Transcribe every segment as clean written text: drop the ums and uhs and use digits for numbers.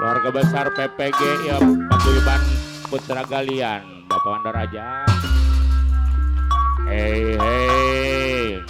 Keluarga besar PPG ya Paguyuban Putra Galian Bapak Mandaraja. Hei hei.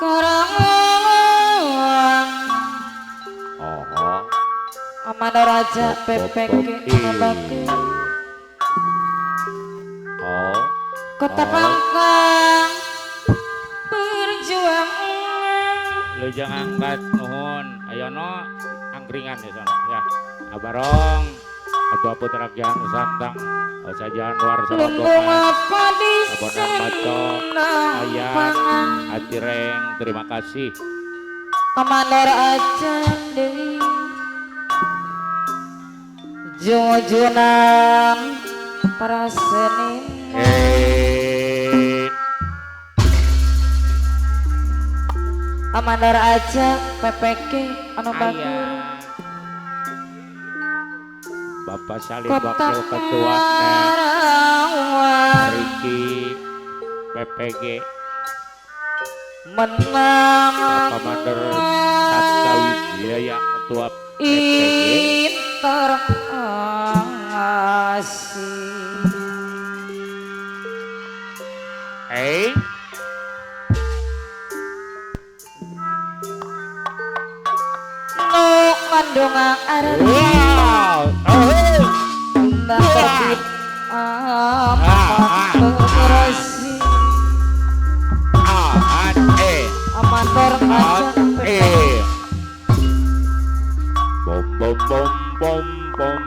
Karawang Oh. Mandaraja PPG Bakti Oh. Kota Pangkang perjuangan. Lu jangan angkat nuhun. Ayono angkringan ya sono ya. Abarong Ketua Putra Gian Nusantang Sajian luar Lumbung apa di Abonan Maco Ayan Atireng terima kasih. Mandaraja Dewi Junjunan para seniman. Mandaraja PPG anu bagus. Bapak Salim Kota Wakil Ketua Karawang Riki PPG menang Bapak Mandar Sabta Wijaya Ketua PPG interakasih. Nuk mandungang arep Undang terbit amat berasi Amandor ngajak Bom bom bom bom bom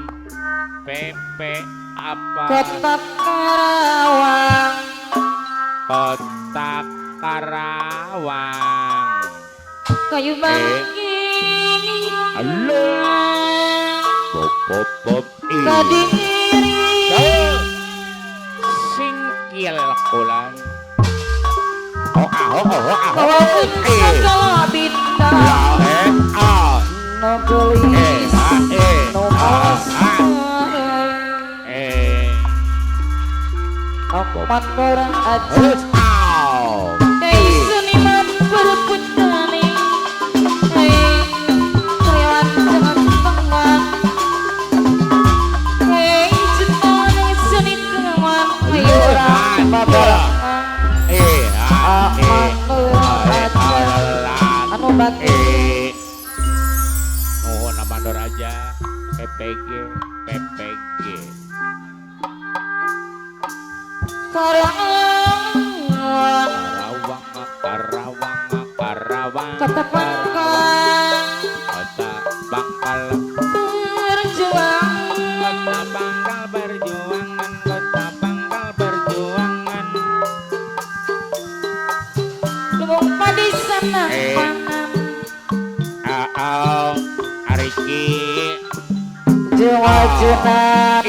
PP apa Kota Karawang Kota Karawang kayu bangkini halo bop bop bop Kadiri singkil kulan segala bintang no gelis no masai Mandor aja seniman berputani karyawan jangan pengang ciptaan seni kengaman orang babarangan Mandor aja anu bakti oh nama Mandor aja PPG Karawang Kota Pangkal Kota Bangkal perjuangan Kota Bangkal perjuangan Lumbung padi sana pangan Ariki Junjunan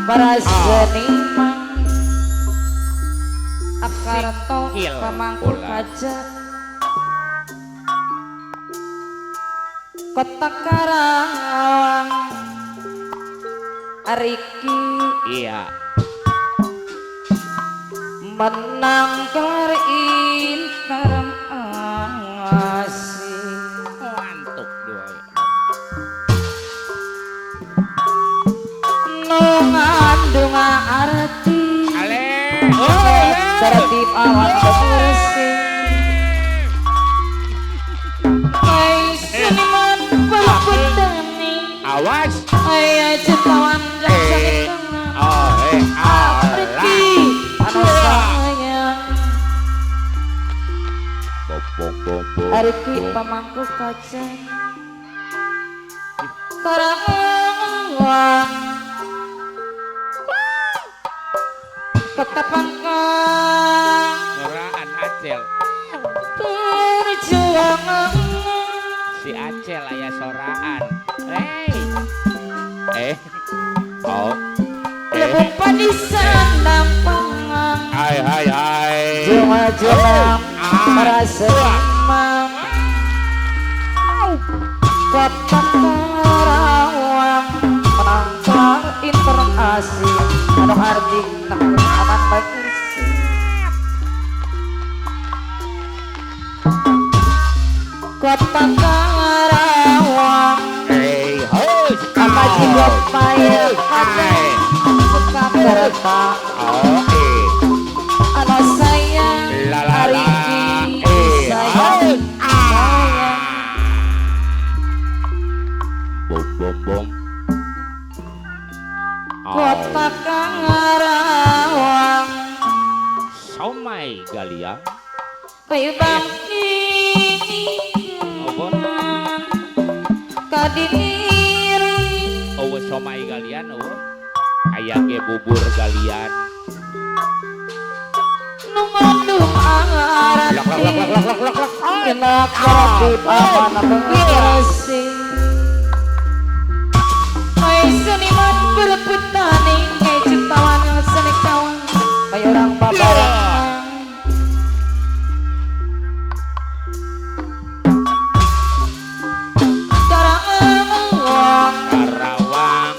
para seniman Akaranto pamangku kajan Kota Karawang Ariki iya menang kelar interam asih ngantuk dua no ngandung arti ale tertib awan bersih hai seniman berputani awas ayah cetawan jaksa tengah Riki anu sayang Riki pamangku kaca Karawang Kota Pangkal Nuraan Acel perjuangan si Acel aya soraan oh Lebung padi sandang pangang hai Junjunan para seniman Kota Karawang menang kelar interakasih anu hardik aman bagi kota Karawang Hos apa jiwa payah suka kereta anak saya hari ini sayang bom bom bom kota Karawang somai galian kayu bangki kadiri somai galian aya ge bubur galian nungandung arati enak arati aman berasi hai seniman berputani kayak jutawan seni kawan kayak orang babarang Karawang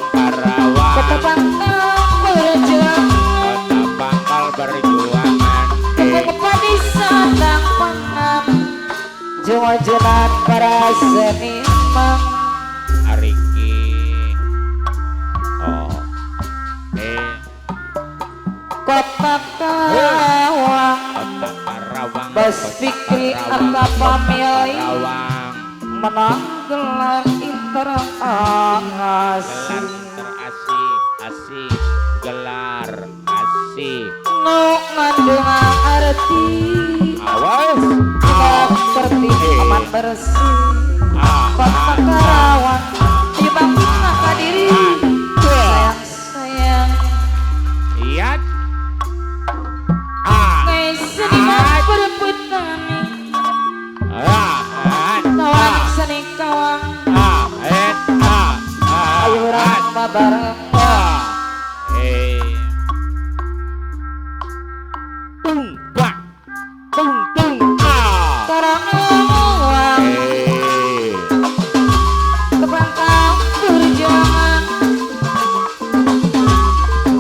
kota Pangkal Perjuangan di sandang pangan Jawa jenat para seniman Ariki kota Karawang Kota Karawang Bos Fikri Aka pamilih Karawang menang gelar gelar interasi asih gelar asih nu ngandung arti awas tidak tertib aman bersih kota Karawang di bangsa kadiri sayang sayang lihat kayak seniman berputani kawan seni kawan ayo orang bareng tung bak tung Karawang kebangkang perjuangan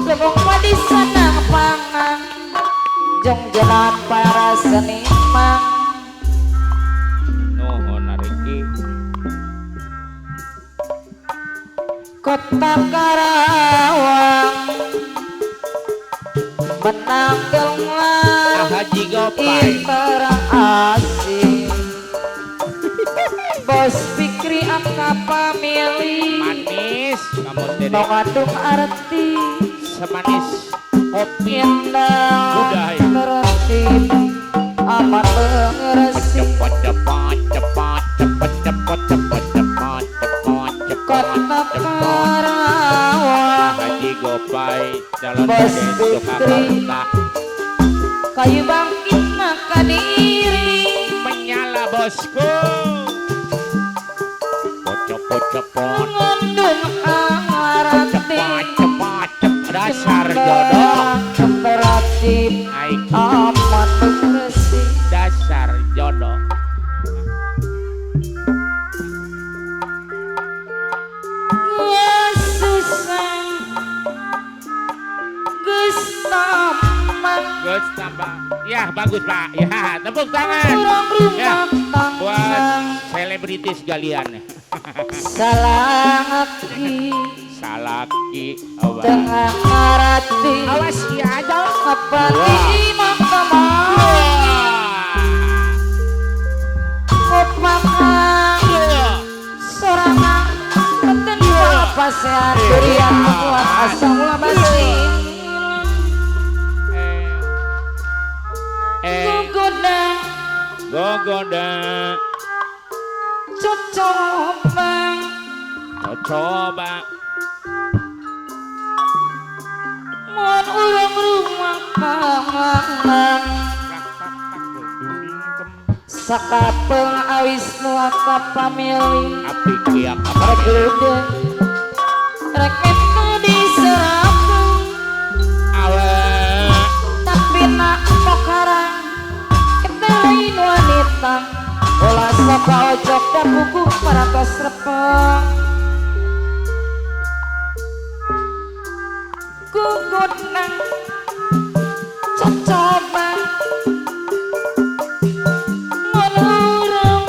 lebong padi senang pangan jong jenat para seniman nuhun ariki kota Karawang menang gelar Haji Gopay interasi Bos Fikri Aka pamilih manis kamu tadi mengandung arti semanis kopi indah budaya tertib amat mengerasi cepat cepat cepat cepat cepat cepat cepat cepat kota Karawang Haji Gopay calon Bos Raden Fikri Soekarno kayu bangkit kadiri menyala bosku pocok pocok mengandung arti cepat cepat cepat dasar jodoh tertib naik amat mengerasi dasar jodoh susah Gus tambah ya bagus pak ya tepuk tangan orang ya rumah buat tangga selebritis kalian salaki salaki tengah arati awas ya aja apa di mahkamah kopakan sorangan peten apa sehat durian kuat asam labasi gogoda coba mohon urang rumah pangan sakapeng awis nuaka pamilih api kiak pergede rek minta diserakeun awet tapi nak pokarang kita lain wanita bola sapa ojok dan buku paratos repeng gugut nang cocoba menurung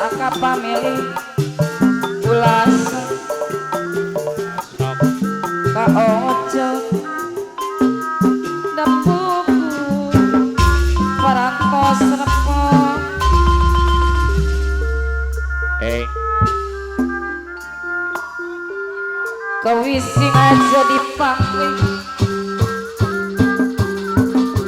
aka pamili ulas sok ka ojok dapuku parantos repot kewising aja dipanggil